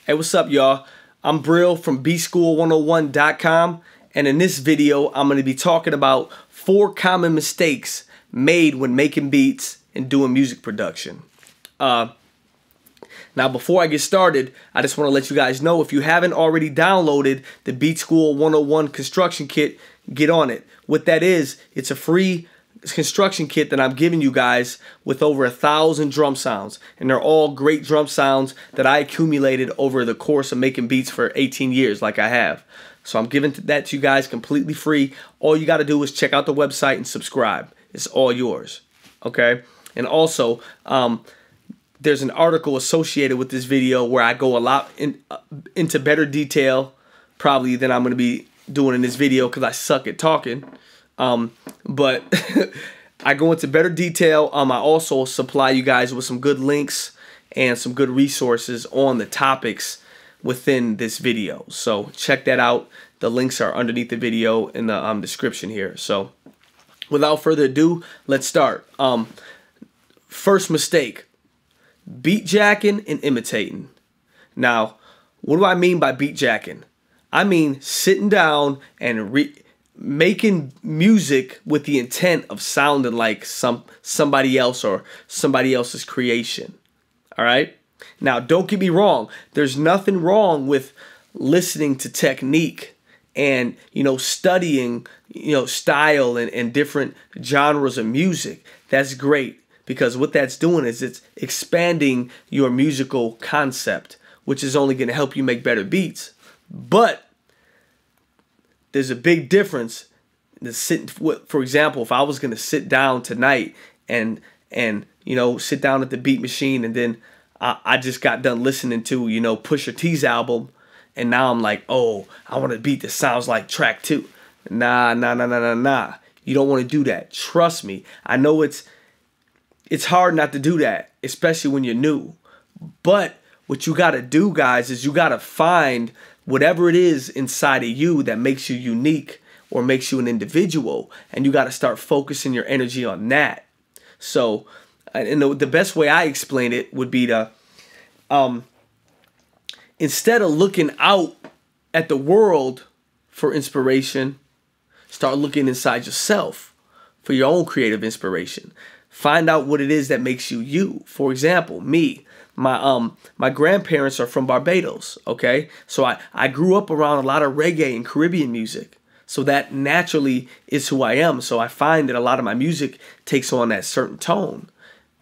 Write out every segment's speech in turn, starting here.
Hey, what's up, y'all? I'm Brill from BSchool101.com, and in this video, I'm going to be talking about 4 common mistakes made when making beats and doing music production. Now, before I get started, I just want to let you guys know, if you haven't already downloaded the Beat School 101 construction kit, get on it. What that is, it's a free construction kit that I'm giving you guys with over 1,000 drum sounds, and they're all great drum sounds that I accumulated over the course of making beats for 18 years like I have. So I'm giving that to you guys completely free. All you got to do is check out the website and subscribe. It's all yours, okay? And also, there's an article associated with this video where I go a lot into better detail probably than I'm going to be doing in this video because I suck at talking. But I go into better detail. I also supply you guys with some good links and some good resources on the topics within this video. So check that out. The links are underneath the video in the description here. So without further ado, let's start. First mistake, beat jacking and imitating. Now, what do I mean by beat jacking? I mean sitting down and making music with the intent of sounding like somebody else or somebody else's creation. All right? Now, don't get me wrong. There's nothing wrong with listening to technique and, studying, style and different genres of music. That's great, because what that's doing is it's expanding your musical concept, which is only going to help you make better beats. But there's a big difference. For example, if I was going to sit down tonight and sit down at the beat machine, and then I just got done listening to Pusha T's album, and now I'm like, oh, I want a beat that sounds like track 2. Nah. You don't want to do that. Trust me. I know it's hard not to do that, especially when you're new. But what you got to do, guys, is you got to find whatever it is inside of you that makes you unique or makes you an individual, and you got to start focusing your energy on that. So, and the best way I explain it would be to, instead of looking out at the world for inspiration, start looking inside yourself for your own creative inspiration. Find out what it is that makes you you. For example, me. My grandparents are from Barbados, okay? So I grew up around a lot of reggae and Caribbean music. So that naturally is who I am. So I find that a lot of my music takes on that certain tone.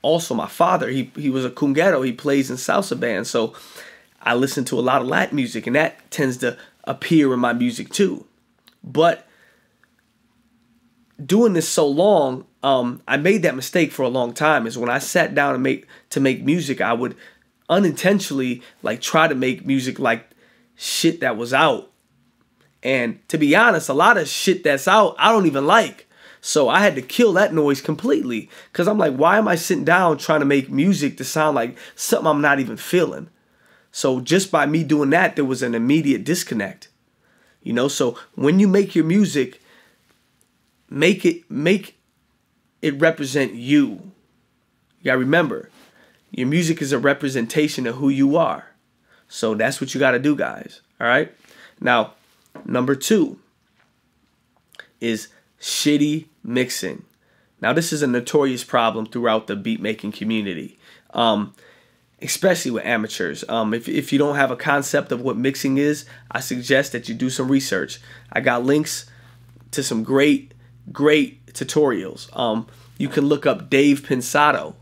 Also, my father, he was a cunguero. He plays in salsa bands. So I listen to a lot of Latin music, and that tends to appear in my music too. But doing this so long, I made that mistake for a long time. Is when I sat down to make music, I would unintentionally try to make music like shit that was out. And to be honest, a lot of shit that's out I don't even like. So I had to kill that noise completely, because I'm like, why am I sitting down trying to make music to sound like something I'm not even feeling? So just by me doing that, there was an immediate disconnect. So when you make your music, make it represent you. You gotta remember, your music is a representation of who you are. So that's what you gotta do, guys. All right? Now, number 2 is shitty mixing. Now, this is a notorious problem throughout the beat making community, especially with amateurs. If you don't have a concept of what mixing is, I suggest that you do some research. I got links to some great tutorials. You can look up Dave Pensato.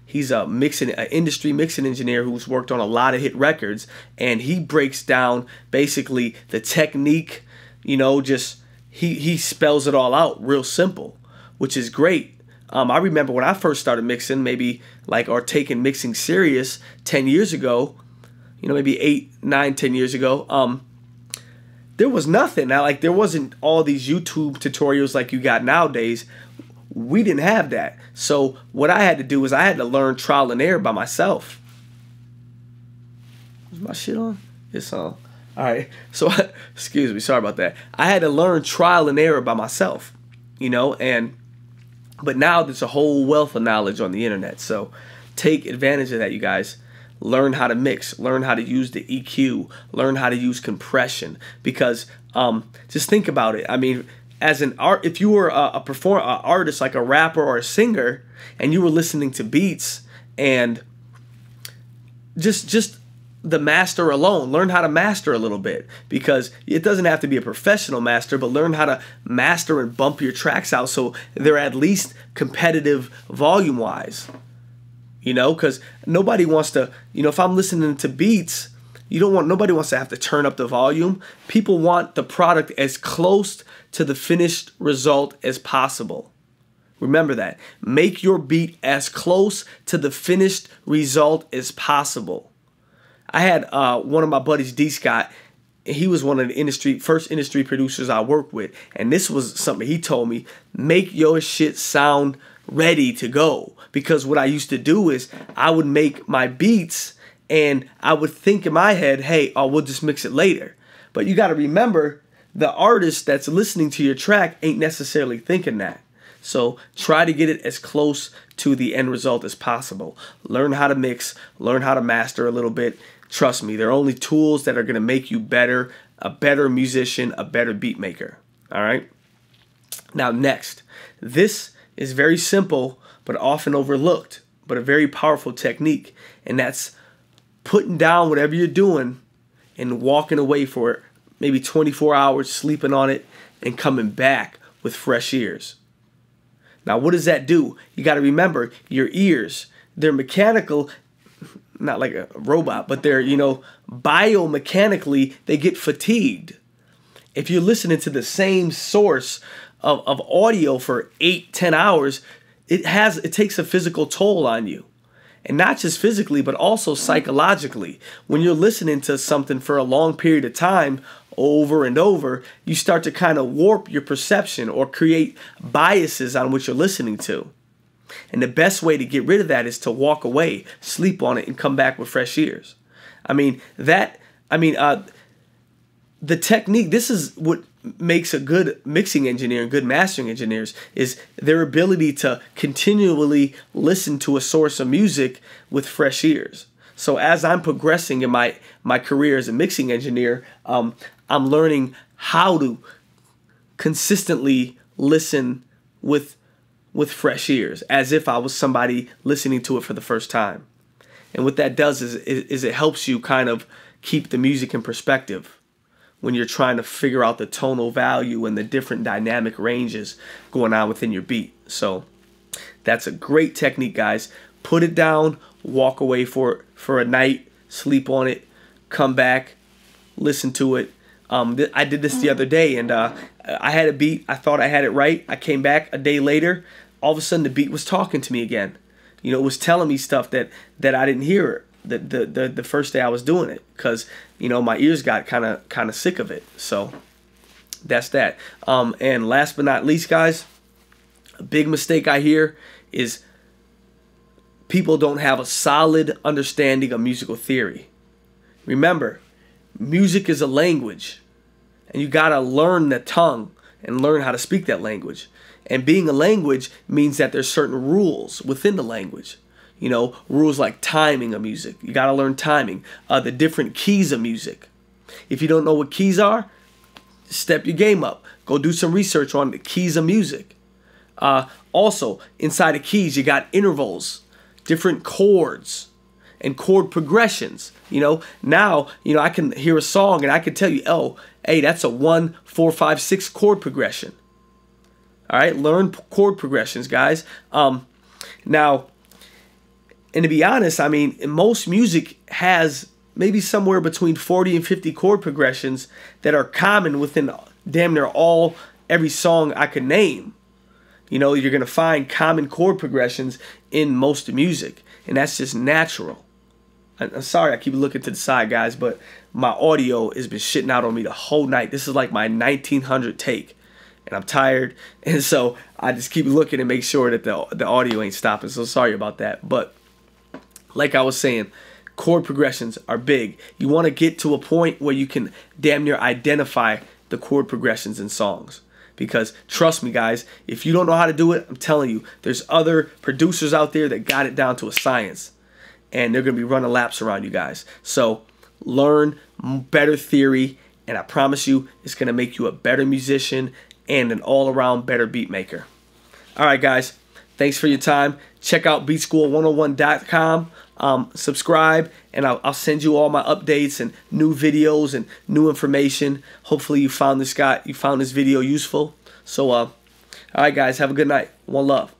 He's an industry mixing engineer who's worked on a lot of hit records, and he breaks down basically the technique. He spells it all out real simple, which is great. I remember when I first started mixing, or taking mixing serious 10 years ago, maybe 8, 9, 10 years ago. There was nothing. Now, there wasn't all these YouTube tutorials like you got nowadays. We didn't have that. So what I had to do is I had to learn trial and error by myself. Is my shit on? It's on. All right. So, excuse me. Sorry about that. I had to learn trial and error by myself, but now there's a whole wealth of knowledge on the internet. So take advantage of that, you guys. learn how to mix, learn how to use the EQ, learn how to use compression. Because just think about it. I mean, as an art, if you were a artist like a rapper or a singer, and you were listening to beats and just the master alone, learn how to master a little bit, because it doesn't have to be a professional master, but learn how to master and bump your tracks out so they're at least competitive volume wise. You know, because nobody wants to, you know, if I'm listening to beats, nobody wants to have to turn up the volume. People want the product as close to the finished result as possible. Remember that. Make your beat as close to the finished result as possible. I had one of my buddies, D. Scott. He was one of the first industry producers I worked with. And this was something he told me: make your shit sound ready to go. Because what I used to do is I would make my beats and I would think in my head, hey, we'll just mix it later. But you got to remember, the artist that's listening to your track ain't necessarily thinking that. So try to get it as close to the end result as possible. Learn how to mix, learn how to master a little bit. Trust me, they're only tools that are going to make you better, a better musician, a better beat maker. All right? Now next, this is very simple but often overlooked, but a very powerful technique, and that's putting down whatever you're doing and walking away for maybe 24 hours, sleeping on it, and coming back with fresh ears. Now, what does that do? You got to remember, your ears, they're mechanical, not like a robot, but they're, biomechanically, they get fatigued. If you're listening to the same source of audio for 8-10 hours, it takes a physical toll on you. And not just physically, but also psychologically. When you're listening to something for a long period of time, over and over, you start to kind of warp your perception or create biases on what you're listening to. And the best way to get rid of that is to walk away, sleep on it, and come back with fresh ears. The technique, this is what makes a good mixing engineer and good mastering engineers, is their ability to continually listen to a source of music with fresh ears. So as I'm progressing in my career as a mixing engineer, I'm learning how to consistently listen with fresh ears, as if I was somebody listening to it for the first time. And what that does is it helps you kind of keep the music in perspective when you're trying to figure out the tonal value and the different dynamic ranges going on within your beat. So that's a great technique, guys. Put it down, walk away for a night, sleep on it, come back, listen to it. I did this the other day, and I had a beat. I thought I had it right. I came back a day later. All of a sudden, the beat was talking to me again. It was telling me stuff that I didn't hear the first day I was doing it, because my ears got kind of sick of it. So that's that. And last but not least, guys, a big mistake I hear is people don't have a solid understanding of musical theory. Remember, music is a language, and you got to learn the tongue and learn how to speak that language. And being a language means that there's certain rules within the language. Rules like timing of music. You got to learn timing. The different keys of music. If you don't know what keys are, step your game up. Go do some research on the keys of music. Also, inside of keys, you got intervals, different chords, and chord progressions. Now, I can hear a song and I can tell you, oh, hey, that's a 1, 4, 5, 6 chord progression. All right, learn chord progressions, guys. Now, and to be honest, most music has maybe somewhere between 40 and 50 chord progressions that are common within damn near every song I could name. You're going to find common chord progressions in most music, and that's just natural. I'm sorry I keep looking to the side, guys, but my audio has been shitting out on me the whole night. This is like my 1900 take. And I'm tired, and so I just keep looking and make sure that the audio ain't stopping. So sorry about that. But like I was saying, chord progressions are big. You want to get to a point where you can damn near identify the chord progressions in songs. Because trust me, guys, if you don't know how to do it, I'm telling you, there's other producers out there that got it down to a science. and they're going to be running laps around you guys. So learn better theory, and I promise you it's going to make you a better musician and an all-around better beat maker. All right, guys. Thanks for your time. Check out beatschool101.com. Subscribe, and I'll send you all my updates and new videos and new information. Hopefully you found this video useful. So, all right, guys. Have a good night. One love.